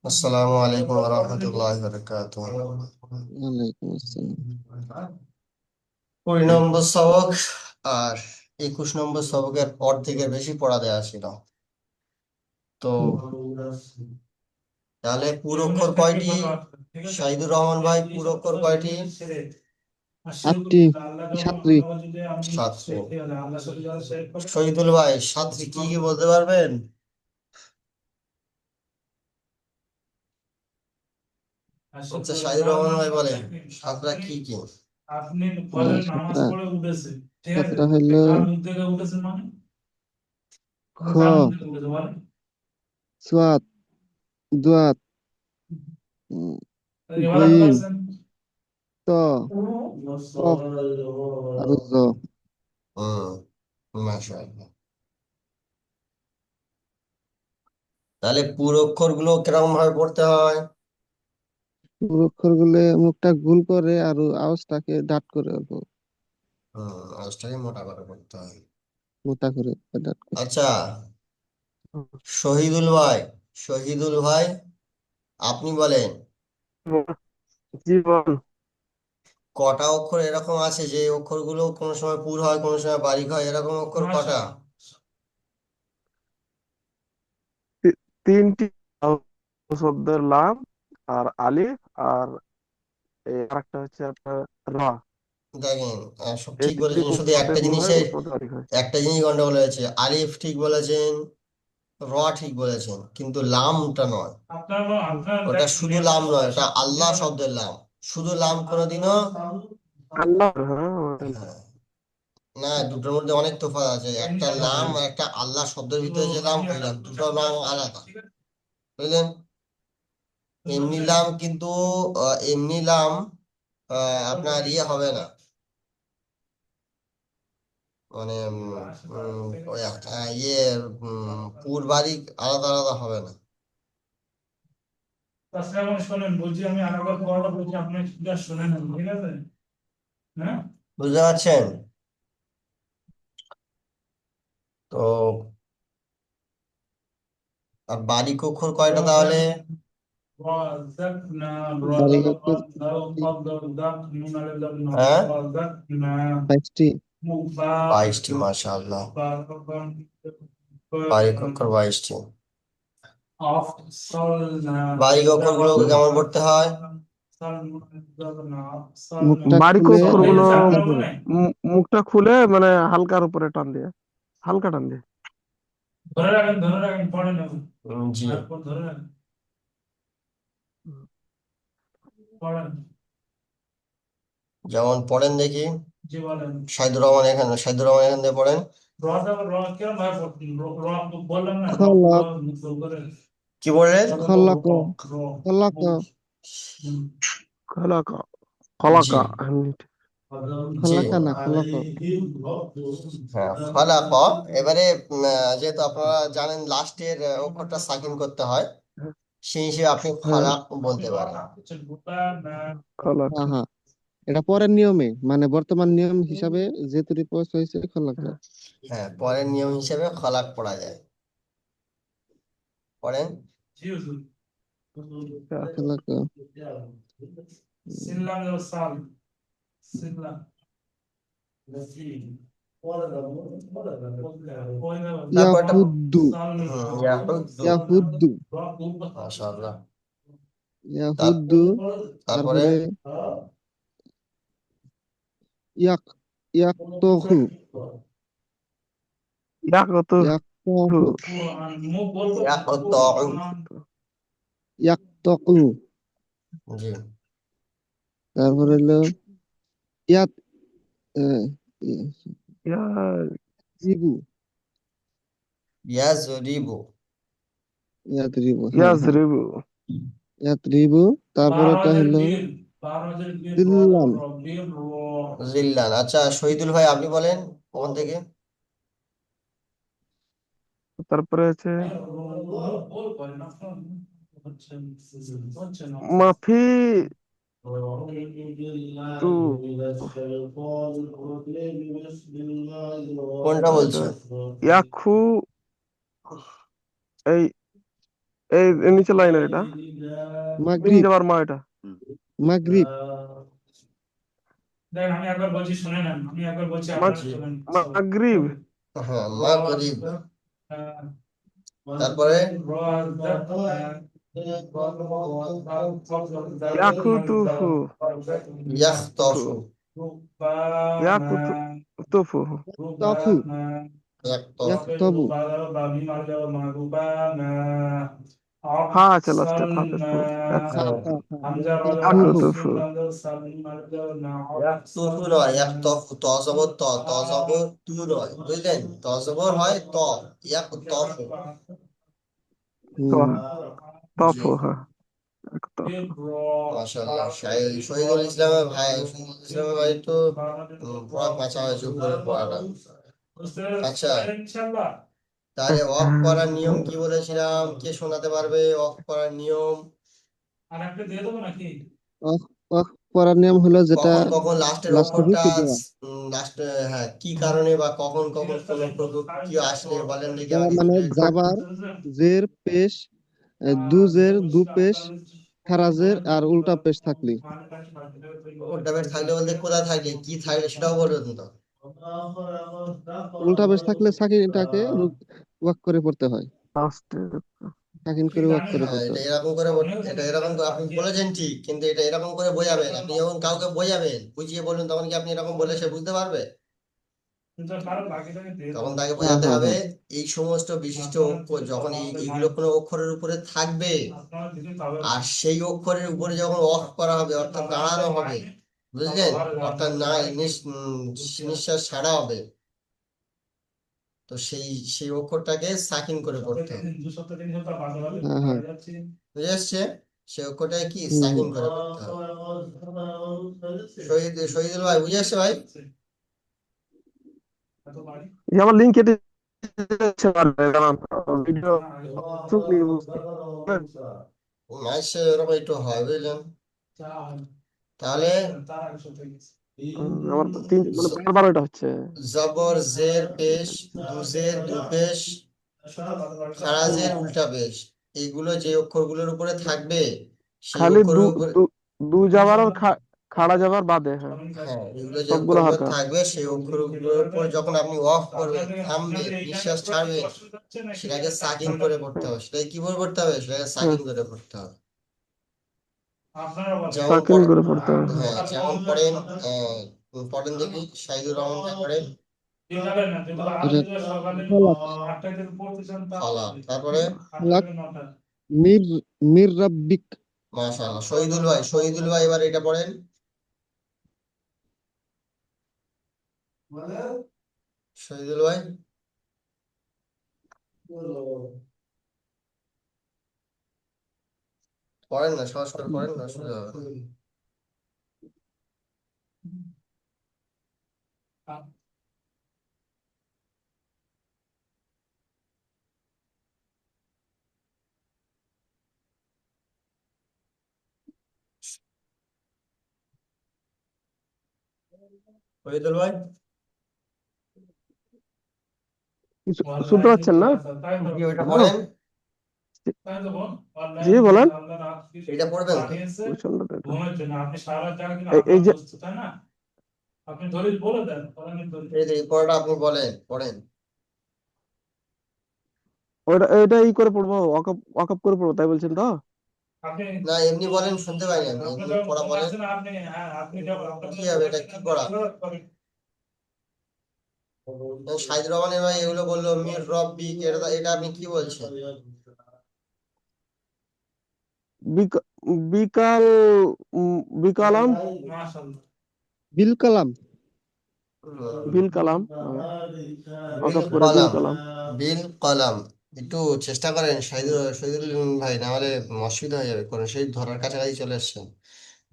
আসসালামু আলাইকুম ওয়া রাহমাতুল্লাহি ওয়া বারাকাতুহু। ওয়ালাইকুম আসসালাম। 20 নম্বর সবক আর 21 নম্বর সবকের অর্ধেকের বেশি পড়া দেয়া ছিল। তো হুম, তাহলে পুরক্ষর কয়টি? শাহিদুর রহমান ভাই, পুরক্ষর কয়টি? 8টি, 7টি। সাতটি। শহীদুল ভাই, সাতটি কি কি বলতে পারবেন? আচ্ছা, শাহিদুর রহমান ভাই বলেন সাতটা কি কি? সাতটা সাতটা হইল খ, সোয়াত, দোয়াত, উম, গইন, ত, কফ আর জ। মাশাআল্লাহ। তাহলে পুরক্ষর গুলো কিরকম ভাবে পড়তে হয়? অক্ষর গুলো মুখটা গোল করে আর আওয়াজটাকে ডাট করে অল্প আওয়াজটাকে মোটা করে পড়তে হয়। মোটা করে ডাট করে। আচ্ছা, শহীদুল ভাই, শহীদুল ভাই, আপনি বলেন জীবন কটা অক্ষর এরকম আছে যে অক্ষরগুলো কোনো সময় পুর হয় কোনো সময় বারিক হয়, এরকম অক্ষর কটা? তিনটি শব্দের লাম আর আলিফ আর আরেকটা হচ্ছে আপনার রা। দেখেন, সব এই ঠিক তিনটি বলেছেন, শুধু মধ্যে একটা গুণ হয় জিনিসে, মধ্যে বারিক হয়। একটা জিনিস গন্ডগোল হয়েছে। আলিফ ঠিক বলেছেন, র ঠিক বলেছেন, কিন্তু লামটা নয়। ওটা শুধু লাম নয়, ওটা আল্লাহ শব্দের লাম। শুধু লাম কোনোদিনও, আল্লাহ, হ্যাঁ হ্যাঁ, না, দুটোর মধ্যে অনেক তফাৎ আছে। একটা লাম আর একটা আল্লাহ শব্দের ভিতরে যে লাম, ওই লাম, দুটো নাম আলাদা, বুঝলেন? এমনি লাম কিন্তু, এমনি লাম আপনার ইয়ে হবে না, মানে ওই ইয়ে পুর বারিক আলাদা আলাদা হবে না। বুঝতে পারছেন? তো আর বারিক অক্ষর কয়টা তাহলে? বারিক অক্ষর হ্যাঁ, 22টি। 22টি, মাশাআল্লাহ। বারিক অক্ষর 22টি। বারিক অক্ষর গুলোকে কেমন করতে হয়? মুখটা বারিক খুলে অক্ষরগুলো হালকা করে। মুখটা খুলে মানে হালকার উপরে টান দিয়ে, হালকা টান দিয়ে। জি, যেমন পড়েন দেখি। সাইদুর রহমান এখান দিয়ে পড়েন। খলক, কি বললেন? খলক, খলক, খলাকা, জি, খলাকা। জি, খলাকা না খলক। হ্যাঁ, ফালাক। এবারে যেহেতু আপনারা জানেন লাস্টের অক্ষরটা সাকিন করতে হয়, সেই হিসেবে আপনি হ্যাঁ, ফালাক বলতে পারেন। হ্যাঁ খলাকা। হ্যাঁ, এটা পরের নিয়মে, মানে বর্তমান নিয়ম হিসাবে যেহেতু রিপোর্ট হয়েছে খলকা। হ্যাঁ, পরের নিয়ম হিসেবে খলাক পড়া যায়। পড়েন। খলকা। তারপর একটা ইয়াহুদ্দু, ইয়াহুদ্দু, ইয়াহুদ্দু, মাশাআল্লাহ। ইয়াহুদ্দু। তারপরে তারপরে ইয়াক, ইয়াকতহু, ইয়াকতু। ইয়াকতহু, ইয়াকতাউ। ইয়াকতহু। জি, তারপরে হলো ইয়াত, আহ, ইয়া- জিবু, ইয়াজরিবু। ইয়াতরিবু, হ্যাঁ হ্যাঁ, ইয়াজরিবু। ইয়াতরিবু। তারপরেটা হলো জিল্লান। জিল্লান। আচ্ছা, শহীদুল ভাই আপনি বলেন ওখান থেকে। তারপরে আছে মাফি টু। কোনটা এটা বলছেন? ইয়াখু, এই এই নিচের লাইনের এটা মিম মাগরিব যাবার মা এটা মাগরিব মাগরিব হ্যাঁ মাগরিব। তারপরে ইয়াকুতুফু ফু ইয়াখতফু ইয়াকুতুফু তফু ইয়াখতফু ইয়াকতবু ফা আছে লাস্টে ফা পেশ পড়ো হা হ্যাঁ হা হা ইয়াকতুফু ইয়াকুতুফু তুফু নয় ইয়াখতফু ত জবর ত জবর তু নয় বুঝলেন ত জবর হয় ত ইয়াখতফু। তো হুম জি তফু হ্যাঁ ইয়াকুতুফু মাশাআল্লাহ শহীদুল ইসলামের ভাই শহীদুল ইসলামের ভাই তো পড়া কাঁচা হয়েছে উপরের পড়াটা। আচ্ছা তাহলে অফ করার নিয়ম কি বলেছিলাম, কে শোনাতে পারবে অফ করার নিয়ম? অফ অফ করার নিয়ম হলো যেটা কখন কখন লাস্টের লাস্টে অক্ষরটা রুকু দেওয়া লাস্ট, হ্যাঁ কি কারণে বা কখন কখন কোন প্রযুক্তি আসলে বলেন দেখি আমাকে মানে একটু। জাবার জের পেশ দুজের দু পেশ খারাজের আর উল্টা পেশ থাকলি কোনটা বেশ থাকলে বলতে কোথায় থাকলে কি থাকলে সেটাও বলবেন তো। উল্টা পেশ থাকলে সাকিনটাকে ওয়াক করে পড়তে হয় লাস্টে সাকিন করে ওয়াক করে হ্যাঁ পড়তে এটা হয় এরকম করে এটা এরকম আপনি বলেছেন ঠিক, কিন্তু এটা এরকম করে বোঝাবেন, আপনি যখন কাউকে বোঝাবেন বুঝিয়ে বলুন তখন কি আপনি এরকম বলে সে বুঝতে পারবে? তখন তাকে হ্যাঁ বোঝাতে হ্যাঁ হবে হ্যাঁ এই সমস্ত বিশিষ্ট অক্ষর যখন এইগুলো কোনো অক্ষরের উপরে থাকবে আর সেই অক্ষরের উপরে যখন অফ করা হবে অর্থাৎ দাঁড়ানো হবে, বুঝলেন, অর্থাৎ না নিঃশ্বাস ছাড়া হবে, তো সেই সেই অক্ষরটাকে সাকিন করে পড়তে হবে। হ্যাঁ হ্যাঁ বুঝে এসছে? সেই অক্ষরটাকে কি হুম সাকিন হুম করে পড়তে হবে। শহীদুল ভাই বুঝে এসছে ভাই? এই আমার লিঙ্ক কেটে যাচ্ছে কারণ ভিডিও বুঝতে পারলেন? ম্যাথ এরকম একটু হয় বুঝলেন। তাহলে আমার তিন মানে বারবার এটা হচ্ছে জবর জের পেশ দুজের দু পেশ খারাজের উল্টা পেশ, এইগুলো যে অক্ষরগুলোর উপরে থাকবে সেই খালি অক্ষরের উপরে, দু যাবার আর খাড়া যাবার বাদে হ্যাঁ হ্যাঁ এগুলো যে সবগুলো অক্ষরগুলো হারকা থাকবে সেই অক্ষরগুলোর উপর যখন আপনি অফ করবেন থামবে নিঃশ্বাস ছাড়বেন সেটাকে সাকিন করে পড়তে হবে। সেটাকে কি করে পড়তে হবে? সেটাকে হ্যাঁ সাকিন করে পড়তে হবে। যেমন সাকিন পড়েন, করে পড়তে হবে হ্যাঁ হ্যাঁ যেমন পড়েন পড়েন দেখি শাহিদুর রহমান পড়েন এটা ফলাক ফালা, তারপরে ফলাক মির মির রাব্বিক মাশাআল্লাহ। শহীদুল ভাই এবার এটা পড়েন। শহীদুল ভাই পড়েন না, সহজ করে পড়েন না, অসুবিধা হবে না। শহীদুল ভাই শুনতে পাচ্ছেন না কি ওইটা হ্যালো পড়েন, জি বলেন এটা পড়বেন তো। প্রচন্ড data। এই যে এই যে এই পড়াটা আপনি বলেন পড়েন। ওইটা এটা ই করে পড়বো ওয়াকআপ ওয়াকআপ করে পড়বো তাই বলছেন তো না এমনি বলেন, শুনতে পাইনি আমি, এমনি পড়া বলেন। কি হবে এটা, কি পড়া? সাইদুর রহমানের ভাই এগুলো বললো মির রব্বিক, এটা এটা আপনি কি বলছেন? বিক- বিকাল বিকালাম বিল কালাম বিল কালাম বিল ওয়াকআপ করে বিল কলাম, কালাম বিল কলাম। একটু চেষ্টা করেন শহীদুল ভাই, না হলে অসুবিধা হয়ে যাবে, কারণ সেই ধরার কাছাকাছি চলে এসছেন।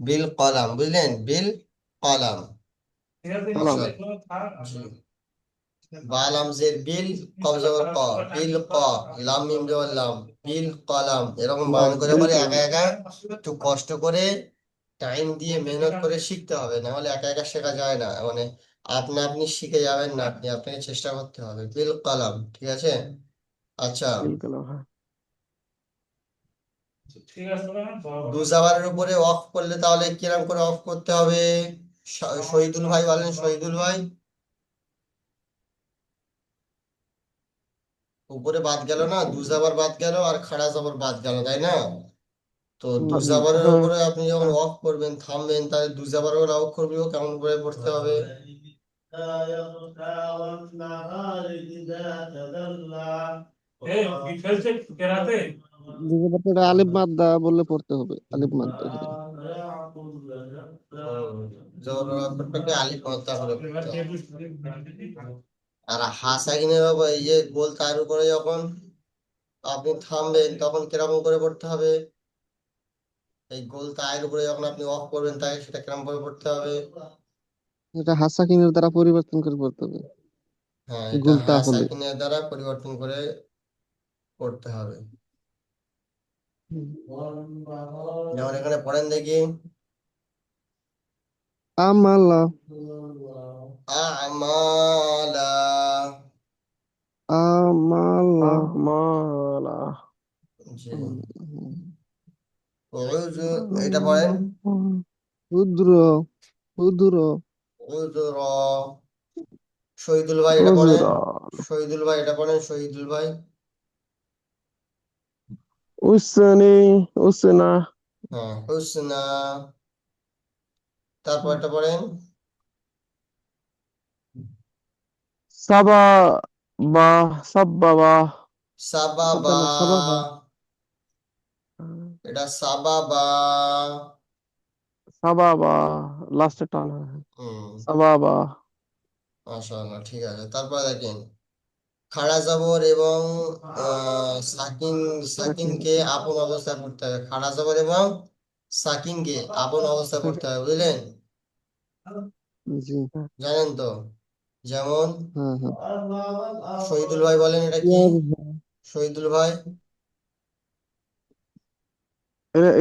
বিল কলাম, বুঝলেন, বিল কলাম। কালাম জি। বালাম জের বিল, কব জবর ক, বিল ক, লাম মিম জবর লাম, বিল কলাম, এরকম বানান করে বিল করে কালাম একা একা একটু কষ্ট করে টাইম দিয়ে মেহনত করে শিখতে হবে, না হলে একা একা শেখা যায় না, মানে আপনি আপনি শিখে যাবেন না, আপনি আপনাকে চেষ্টা করতে হবে। বিল কলাম, ঠিক আছে? আচ্ছা বিল কালাম হ্যাঁ দু জাবারের উপরে অফ করলে তাহলে কিরকম করে অফ করতে হবে? শহীদুল ভাই বলেন, শহীদুল ভাই। উপরে বাদ গেল না, দু জাবার বাদ গেল আর খাড়া জাবার বাদ গেল, তাই না? তো দু জাবারের হ্যাঁ উপরে আপনি যখন অফ করবেন, থামবেন, তাহলে দু জাবারের অফ করবেও কেমন করে পড়তে হবে? বুঝতে পারছো? এটা আলিফ মাদ্দা বললে পড়তে হবে, আলিফ মাদ্দা এখানে। জবর অক্ষরটাকে আলিফ মাদ্দা করে পড়তে হবে। আর হাসাকিনের বাবা এই যে গোল তার উপরে যখন আপনি থামবেন তখন কিরকম করে পড়তে হবে? এই গোল তায়ের উপরে যখন আপনি অফ করবেন তাই সেটা কিরকম করে পড়তে হবে? এটা হাসাকিনের দ্বারা পরিবর্তন করে পড়তে হবে, হ্যাঁ, এটা গুলতা হলে। হাসাকিনের দ্বারা পরিবর্তন করে পড়তে হবে। যেমন এখানে পড়েন দেখি, আমালা, আমালা। আমালা। আহমালা জি। এটা পড়েন, উদ্র, উদ্র। উযরা। শহীদুল ভাই এটা পড়েন, উজরা শহীদুল ভাই এটা পড়েন, শহীদুল ভাই। উসনি উসনা হ্যাঁ, হুসনা। তারপর এটা পড়েন, সাবা বা সাব্বাবা সাবাবা। সাব্বা না, সাবাবা। এটা সাবাবা। সাবাবা লাস্টে টান হয় হুম, সাবাবা মাশাআল্লাহ, ঠিক আছে। তারপর দেখেন, খাড়া জবর এবং সাকিন, সাকিন সাকিনকে আপন অবস্থায় পড়তে হবে। খাড়া জবর এবং সাকিনকে আপন অবস্থায় পড়তে সাকিন হবে, বুঝলেন? জি। জানেন তো? যেমন হ্যাঁ, হ্যাঁ। শহীদুল ভাই বলেন এটা কি? ইয়ারজা, শহীদুল ভাই,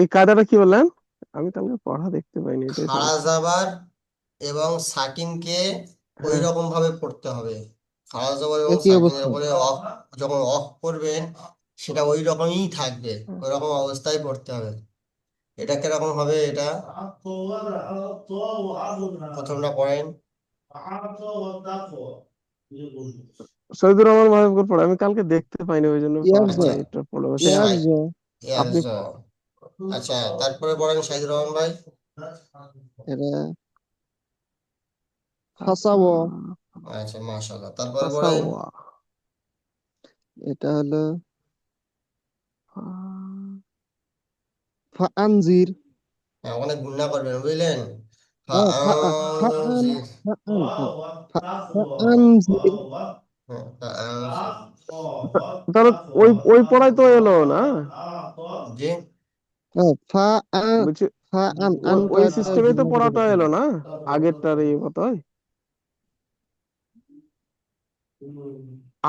এই কায়দাটা কি বললেন? আমি কালকে পড়া দেখতে পাইনি, এটাই খাড়া সমস্যা। জাবার এবং সাকিনকে ওই হ্যাঁ রকম ভাবে পড়তে হবে। খাড়া জবর এবং একই সাকিনের অবস্থা। উপরে অফ, যখন অফ করবেন সেটা ওই রকমই থাকবে, ওই রকম অবস্থায় পড়তে হবে। এটা কিরকম হবে? এটা প্রথমটা পড়েন। শহীদুর রহমান মাহবুবুর পড়ে, আমি কালকে দেখতে পাইনি, ওই জন্য পারা ইয়ারজা, আচ্ছা, হয়নি, এটা পড়ে বসে। হ্যাঁ ভাই, ইয়ারজা। আপনি ইয়ারজা। আচ্ছা, তারপরে পড়েন শাহিদুর রহমান ভাই। এটা হাসাব। আচ্ছা, মাশাআল্লাহ, তারপরে পড়েন। হাসাওয়া এটা হলো ফাআনজির। হ্যাঁ, অনেক গুণা করবেন, বুঝলেন? ফাআন, ফাআনজির। ফাআন, হ্যাঁ। ফাআনজির। হ্যাঁ, ফাআনজির। তাহলে ওই ওই পড়াই তো এলো না, জি। ফাআন, বলছি ফাআন, ওই আন ওই কয়েকটা সিস্টেমে তো গুণা করে পড়াটা দিতে এলো হবে। না, আগেরটার এই মতোই।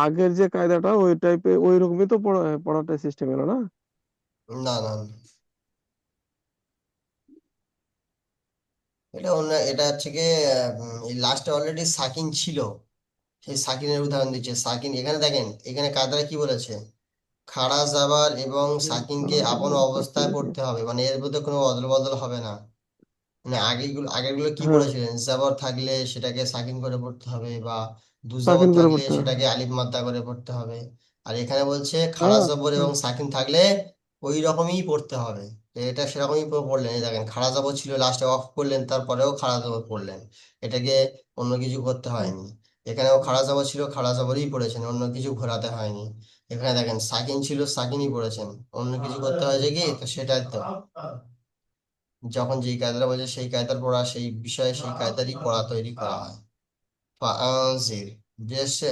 আগের যে কায়দাটা ওই টাইপে ওই রকমই তো পড়াটা সিস্টেম এলো না। না, না, না। এটা অন্য, এটা হচ্ছে গিয়ে এই লাস্টে অলরেডি সাকিন ছিল, সেই সাকিনের উদাহরণ দিচ্ছে। সাকিন এখানে দেখেন, এখানে কায়দাটা কি বলেছে? খাড়া জাবার এবং সাকিনকে আপন অবস্থায় পড়তে হবে, মানে এর মধ্যে কোনো অদল বদল হবে না। মানে আগেরগুলো কি হ্যাঁ, পড়েছিলেন? জাবর থাকলে সেটাকে সাকিন করে পড়তে হবে, বা দু জাবর সাকিন করে থাকলে পড়তে হবে। সেটাকে আলিফ মাদ্দা করে পড়তে হবে। আর এখানে বলছে খাড়া জবর আচ্ছা। এবং সাকিন থাকলে ওই রকমই পড়তে হবে। তো এটা সেরকমই পড়লেন, এই দেখেন খাড়া জবর ছিল, লাস্টে অফ করলেন, তারপরেও খাড়া জবর পড়লেন। এটাকে অন্য কিছু করতে হয়নি। এখানেও খাড়া জবর ছিল, খাড়া জবরই পড়েছেন, অন্য কিছু ঘোরাতে হয়নি। এখানে দেখেন সাকিন ছিল, সাকিনই পড়েছেন, অন্য কিছু করতে হয়েছে কি? তো সেটাই তো, যখন যেই কায়দাটা বলছে সেই কায়দার পড়া, সেই বিষয়ে সেই কায়দারই পড়া তৈরি করা হয়। ফাআনজির, বুঝেছে?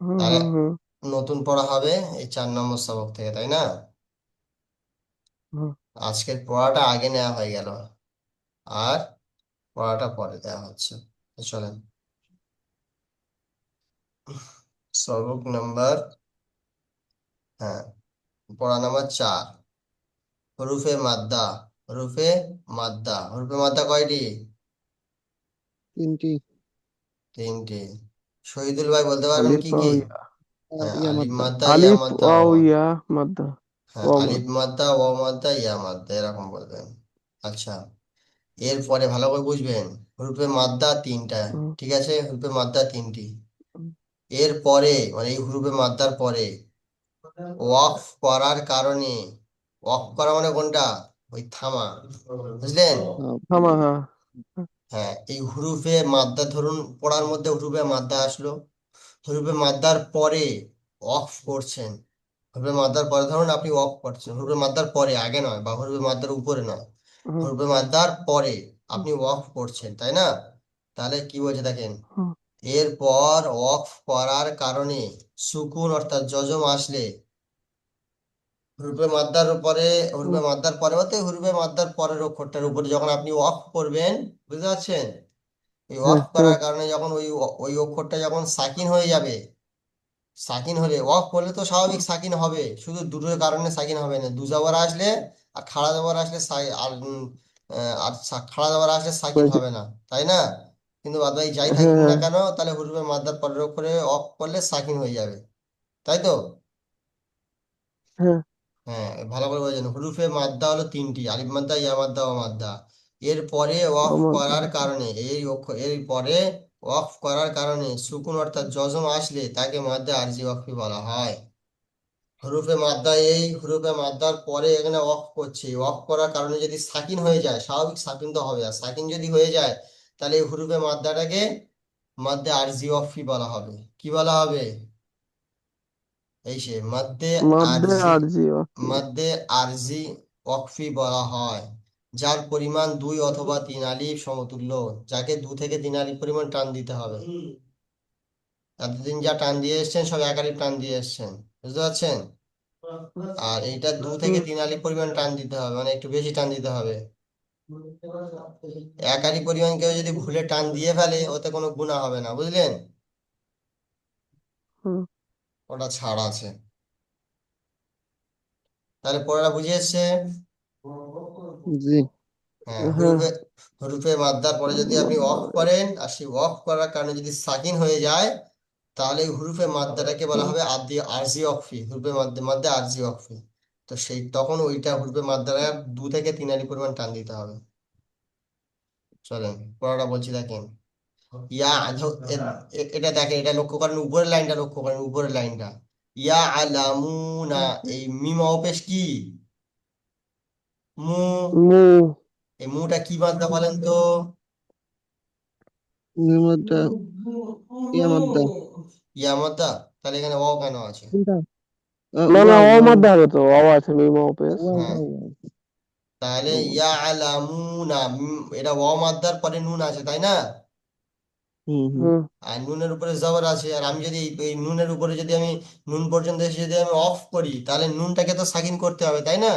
হুম তাহলে হুম হুম নতুন পড়া হবে এই 4 নম্বর সবক থেকে, তাই না? হুম। আজকের পড়াটা আগে নেওয়া হয়ে গেল, আর পড়াটা পরে দেওয়া হচ্ছে। তো চলেন, সবক নাম্বার, হ্যাঁ, পড়া নাম্বার 4, হরুফে মাদ্দা। হরুফে মাদ্দা, হরুফে মাদ্দা কয়টি? তিনটি। 3টি। শহীদুল ভাই বলতে পারবেন আলিফ কি কি? ওয়াও ইয়া, হ্যাঁ, ইয়া আলিফ মাদ্দা। মাদ্দা, ইয়া আলিফ মাদ্দা, ওয়াও ও। ইয়া মাদ্দা। হ্যাঁ, ও আলিফ মাদ্দা। মাদ্দা, ও মাদ্দা, ইয়া মাদ্দা, এরকম বলবেন। আচ্ছা, এরপরে ভালো করে বুঝবেন, হরফে মাদ্দা তিনটা। হুম, ঠিক আছে, হরফে মাদ্দা তিনটি। হুম, এরপরে মানে এই হরফে মাদ্দার পরে ওয়াকফ করার কারণে, ওয়াকফ করা মানে কোনটা, ওই থামা, বুঝলেন? থামা, হ্যাঁ। হ্যাঁ, এই হুরুফে মাদ্দা, ধরুন পড়ার মধ্যে হুরুফে মাদ্দা আসলো, হুরুফে মাদ্দার পরে ওয়াকফ করছেন। হুরুফে মাদ্দার পরে ধরুন আপনি ওয়াকফ করছেন, হুরুফে মাদ্দার পরে, আগে নয়, বা হুরুফে মাদ্দার উপরে নয়, হুম, হুরুফে মাদ্দার পরে আপনি ওয়াকফ করছেন, তাই না? তাহলে কি বলছে দেখেন, হুম, এরপর ওয়াকফ করার কারণে সুকুন অর্থাৎ যজম আসলে, হুরুফে মাদ্দার উপরে, হুম, হুরুফে মাদ্দার পরে বলতে হুরুফে মাদ্দার পরের অক্ষরটার উপরে যখন আপনি ওয়াকফ করবেন, বুঝতে পারছেন? এই হ্যাঁ, ওয়াকফ হ্যাঁ, করার কারণে যখন ওই ওই অক্ষরটা যখন সাকিন হয়ে যাবে, সাকিন হলে, ওয়াকফ করলে তো স্বাভাবিক সাকিন হবে, শুধু দুটোর কারণে সাকিন হবে না, দু জবর আসলে আর খাড়া জবর আসলে খাড়া জবর আসলে সাকিন হয়েছে। হবে না, তাই না? কিন্তু বাদ বাকি যাই হ্যাঁ, থাকুক না হ্যাঁ, কেন, তাহলে হুরুফে মাদ্দার পরের অক্ষরে ওয়াকফ করলে সাকিন হয়ে যাবে, তাই তো? হ্যাঁ, হ্যাঁ, ভালো করে বোঝেন, হুরুফে মাদ্দা হলো তিনটি, আলিফ মাদ্দা, ইয়া মাদ্দা, ও মাদ্দা। এরপরে ও ওয়াকফ মাদ্দা। করার কারণে, এই অক্ষর এর পরে ওয়াকফ করার কারণে সুকুন অর্থাৎ যজম আসলে তাকে মাদ্দা আরজি ওয়াকফি বলা হয়। হুরুফে মাদ্দা, এই হুরুফে মাদ্দার পরে এখানে ওয়াকফ করছে, ওয়াকফ করার কারণে যদি সাকিন হয়ে যায়, স্বাভাবিক সাকিন তো হবে, আর সাকিন যদি হয়ে যায়, তাহলে এই হুরুফে মাদ্দাটাকে মাদ্দা আরজি ওয়াকফি বলা হবে। কি বলা হবে? এই সে মাদ্দে মাদ্দে আরজি, আরজি ওয়াক্ফি। মাদ্দে আরজি ওয়াকফি বলা হয়, যার পরিমাণ 2 অথবা 3 আলিফ সমতুল্য, যাকে 2 থেকে 3 আলিফ পরিমাণ টান দিতে হবে। এতদিন যা টান দিয়ে এসছেন সব 1 আলিফ টান দিয়ে এসছেন, বুঝতে পারছেন? আর এইটা 2 থেকে হুম, 3 আলিফ পরিমাণ টান দিতে হবে, মানে একটু বেশি টান দিতে হবে। 1 আলিফ পরিমাণ কেউ যদি ভুলে টান দিয়ে ফেলে, ওতে কোনো গুনাহ হবে না, বুঝলেন? হুম, ওটা ছাড় আছে। তাহলে পড়াটা বুঝে এসছে? জি। হ্যাঁ, হ্যাঁ, হুরুফে, হুরুফে মাদ্দার পরে যদি আপনি অফ করেন, আর সেই অফ করার কারণে যদি সাকিন হয়ে যায়, তাহলে এই হুরুফে মাদ্দাটাকে বলা হুম, হবে আদি আরজি অকফি, হুরুফে মাদ্দা মাদ্দা আরজি অকফি। তো সেই তখন ওইটা হুরুফে মাদ্দাটা 2 থেকে 3 আলি পরিমাণ টান দিতে হবে। চলেন পড়াটা বলছি দেখেন, ইয়া এটা দেখেন, এটা লক্ষ্য করেন, উপরের লাইনটা লক্ষ্য করেন, উপরের লাইনটা, ইয়া আলামুনা, এই মিম অপেশ কি, মু, মু, এই মুটা কি মাদ্দা বলেন তো? নির্মাতা ইয়ামাদ্দা। ইয়ামাতা, তাহলে এখানে ওয়াও কেন আছে? কোনটা? না না, ওয়াও ও ওয়াও মাদ্দা হবে তো, ও আছে মিম ও পেশ। ওয়াও হ্যাঁ, ওয়াও ওয়াও। তাহলে ও মাদ্দা। ইয়ালামুনা, এটা ওয়াও মাদ্দার পরে নুন আছে, তাই না? হুম হুম। হুম, আর নুনের উপরে জবর আছে, আর আমি যদি এই নুনের উপরে যদি আমি নুন পর্যন্ত এসে যদি আমি অফ করি, তাহলে নুনটাকে তো সাকিন করতে হবে, তাই না?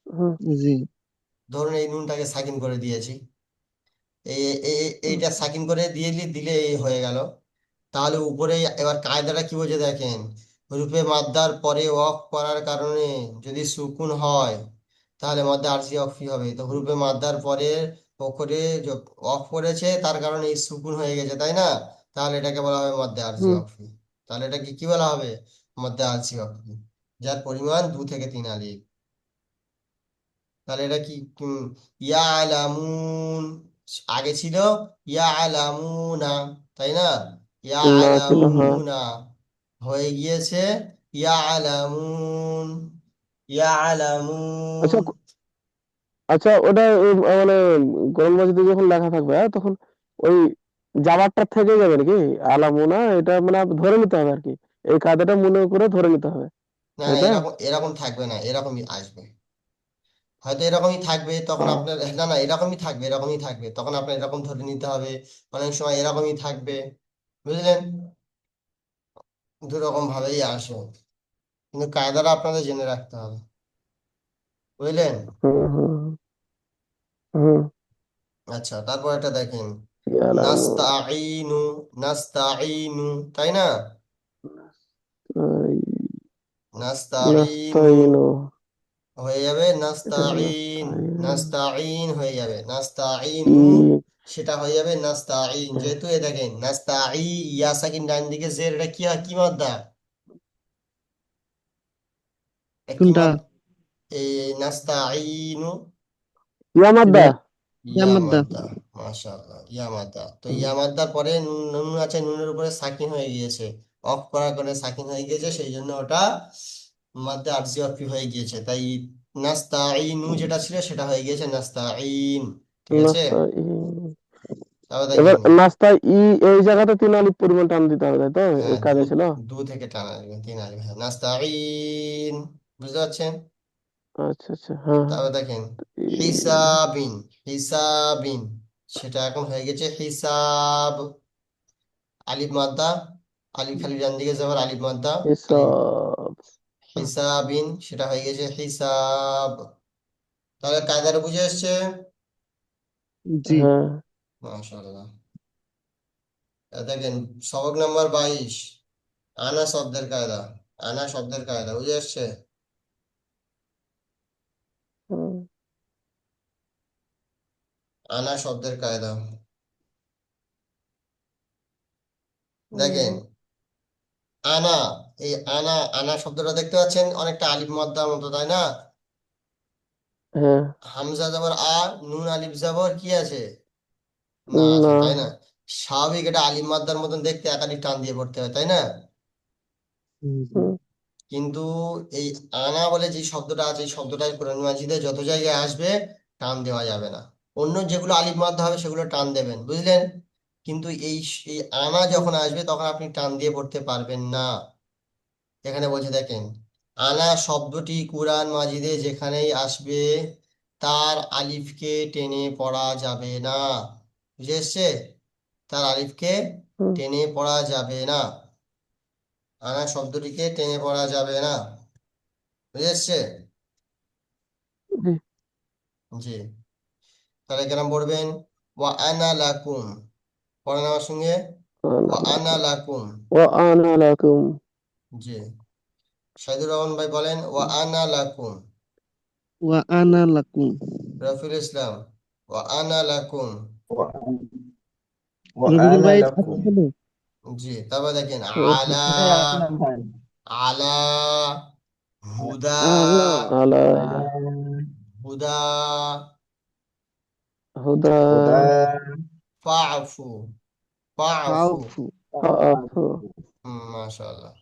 হুম, জি। ধরুন এই নুনটাকে সাকিন করে দিয়েছি, হুম, এইটা সাকিন করে দিয়ে দিলে এই হয়ে গেল। তাহলে উপরে এবার কায়দাটা কি বলছে দেখেন, রূপে মাদ্দার পরে অফ করার কারণে যদি সুকুন হয়, তাহলে মধ্যে আরজি অফি হবে। তো রূপে মাদ্দার পরে অক্ষরে অফ করেছে, তার কারণে এই সুকুন হয়ে গেছে, তাই না? তাহলে এটাকে বলা হবে মধ্যে আরজি হুম, অফি। তাহলে এটাকে কি বলা হবে? মধ্যে আরজি অফি, যার পরিমাণ 2 থেকে 3 আলিফ। তাহলে এটা কি, ইয়ালামুন, আগে ছিল ইয়ালামুনা, তাই না? না ছিল, হ্যাঁ। ইয়ালামুনা হয়ে গিয়েছে ইয়ালামুন, ইয়ালামুন। আচ্ছা, আচ্ছা, ওটা মানে কোরআন মাজিদে যখন লেখা থাকবে, তখন ওই জাবারটা থেকে যাবে নাকি? আলামুনা, এটা মানে ধরে নিতে হবে আর কি। এই কায়দাটা মনে করে ধরে নিতে হবে, না তাই না, তো? এরকম এরকম থাকবে না, এরকমই আসবে, হয়তো এরকমই থাকবে, তখন ও, আপনার, না না, এরকমই থাকবে, এরকমই থাকবে, তখন আপনার এরকম ধরে নিতে হবে। অনেক সময় এরকমই থাকবে, বুঝলেন? দু রকম ভাবেই আসে, কিন্তু কায়দাটা আপনাদের জেনে রাখতে হবে, বুঝলেন? হুম, হুম, হুম, আচ্ছা, তারপর এটা দেখেন, আলামুন। নাস্তাঈনু, নাস্তাঈনু, তাই না? নাস্তাঈনু নাস্তাইনু। হয়ে যাবে এটা নাস্তাঈন, নাস্তাইন। নাস্তাঈন হয়ে যাবে নাস্তাঈনু, ই, সেটা হয়ে যাবে নাস্তাঈন। যেহেতু এ দেখেন নাস্তাঈ, ইয়া সাকিন ডান দিকে জের, এটা কি হয়, কি মাদ্দা? কি কোনটা? মাদ এই নাস্তাঈনু ইয়া মাদ্দা। এটা ইয়া ইয়ামাদ্দা। মাদ্দা, মাশাআল্লাহ, ইয়া মাদ্দা। তো ইয়া মাদ্দার পরে নুন নুন আছে, নুনের উপরে সাকিন হয়ে গিয়েছে, অফ করার কারণে সাকিন হয়ে গিয়েছে, সেই জন্য ওটা মাদ্দা আরজি অফি হয়ে গিয়েছে। তাই নাস্তাঈনু যেটা ছিল সেটা হয়ে গিয়েছে নাস্তাঈন। ঠিক আছে, নাস্তা ই। তারপর এবার দেখেন। নাস্তা ই, এই জায়গাতে 3 আলিফ পরিমাণ টান দিতে হবে, তাই তো? এই হ্যাঁ, দু কাজে ছিল। দু থেকে টানা আসবে, তিন আসবে, হ্যাঁ, নাস্তাঈন। বুঝতে পারছেন? আচ্ছা আচ্ছা, হ্যাঁ হ্যাঁ। তারপর দেখেন ই- হিসাবিন, হিসাবিন সেটা এখন হয়ে গেছে হিসাব। আলিফ মাদ্দা, আলিফ খালি ডান দিকে যাবার, আলিফ মাদ্দা, আলিফ। হিসাব। হিসাবিন সেটা হয়ে গেছে হিসাব। তাহলে কায়দাটা বুঝে আসছে? জি। হ্যাঁ মাশাআল্লাহ। দেখেন সবক নাম্বার 22, আনা শব্দের কায়দা। আনা শব্দের কায়দা বুঝে আসছে? হ্যাঁ, আনা শব্দের কায়দা দেখেন। হ্যাঁ, আনা, এই আনা, আনা শব্দটা দেখতে পাচ্ছেন অনেকটা আলিফ মাদ্দার মতো, তাই না? হ্যাঁ, হামজা যাবর আ, নুন আলিফ যাবর কি আছে, না আছে, না, তাই না? স্বাভাবিক এটা আলিফ মাদ্দার মতন দেখতে, একাধিক টান দিয়ে পড়তে হয়, তাই না? হুম, হুম। হুম, কিন্তু এই আনা বলে যে শব্দটা আছে, এই শব্দটা কোরআন মাজিদে যত জায়গায় আসবে টান দেওয়া যাবে না। অন্য যেগুলো আলিফ মাদ্দা হবে সেগুলো টান দেবেন, বুঝলেন? কিন্তু এই আনা যখন আসবে তখন আপনি টান দিয়ে পড়তে পারবেন না। এখানে বলছে দেখেন, আনা শব্দটি কুরআন মাজিদে যেখানেই আসবে তার আলিফকে টেনে পড়া যাবে না। বুঝে এসছে? তার আলিফকে হুম, টেনে পড়া যাবে না, আনা শব্দটিকে টেনে পড়া যাবে না। বুঝে এসছে? জি, জি। তাহলে কেরাম পড়বেন, ওয়া আনা লাকুম, পড়েন আমার সঙ্গে, আনা ওয়া আনা লাকুম। লাকুম। ওয়া আনা লাকুম। জি, শাহিদুর রহমান ভাই বলেন ওয়া আনা লাকুম। ওয়া আনা লাকুম। রফিউল ইসলাম, ওয়া আনা লাকুম। রবিকুল وأنا ভাই আছে لكم এখানে? জি, তারপর দেখেন হুম, আলা, এই আসলাম ভাই আলা, হুদা, আলা আলা على হুদা, হুদা هدى ফাফু, ফাফু। ফাউফু। ফাআফু। মাশাআল্লাহ।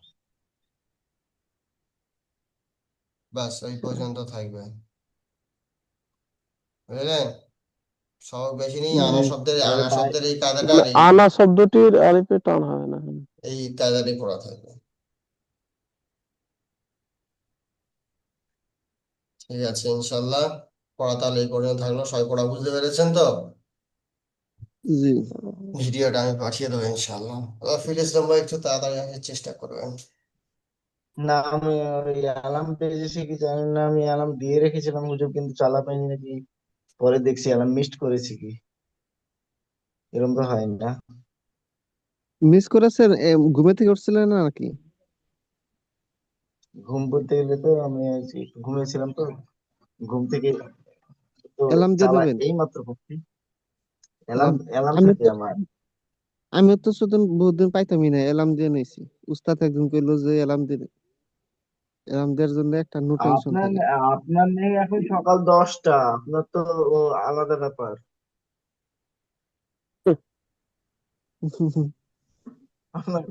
বাস এই পর্যন্ত থাকবে, বুঝলেন? সব বেশি নেই, আনা জি। শব্দের, এর আনা ভাই শব্দের এই কায়দাটা মানে আর এই আনা শব্দটির আলিফে টান হবে না। এই কায়দাটাই পড়া থাকবে। ঠিক আছে, ইনশাল্লাহ। পড়া তাহলে এই পর্যন্ত থাকলো, সবাই পড়া বুঝতে পেরেছেন তো? জি। ভিডিওটা আমি পাঠিয়ে দেবো ইনশাল্লাহ। রফিউল ইসলাম ভাই একটু তাড়াতাড়ি আসার চেষ্টা করবেন। না আমি ওই অ্যালার্ম পেয়েছি কি জানি না, আমি অ্যালার্ম দিয়ে রেখেছিলাম হুজুর, কিন্তু চালা পাইনি নাকি, পরে দেখছি অ্যালার্ম মিসড করেছি কি, এরকম তো হয় না। মিস করেছেন? ঘুমে থেকে উঠছিলেন না নাকি? ঘুম পড়তে গেলে তো আমি আজ একটু ঘুমিয়েছিলাম তো, ঘুম থেকে তো অ্যালার্ম দিয়ে চালা দিবেন। এই মাত্র করছি। অ্যালার্ম আহ, অ্যালার্ম আমি থাকে তো আমার। আমি তো সুতরাং বহুদিন পাইতামই না, অ্যালার্ম দিয়ে নিয়েছি। উস্তাদ একদিন কইলো যে অ্যালার্ম দেওয়ার জন্য একটা নো টেনশন আপনার থাকে। আপনার নেই এখন সকাল 10টা, আপনার তো ও আলাদা ব্যাপার। আপনার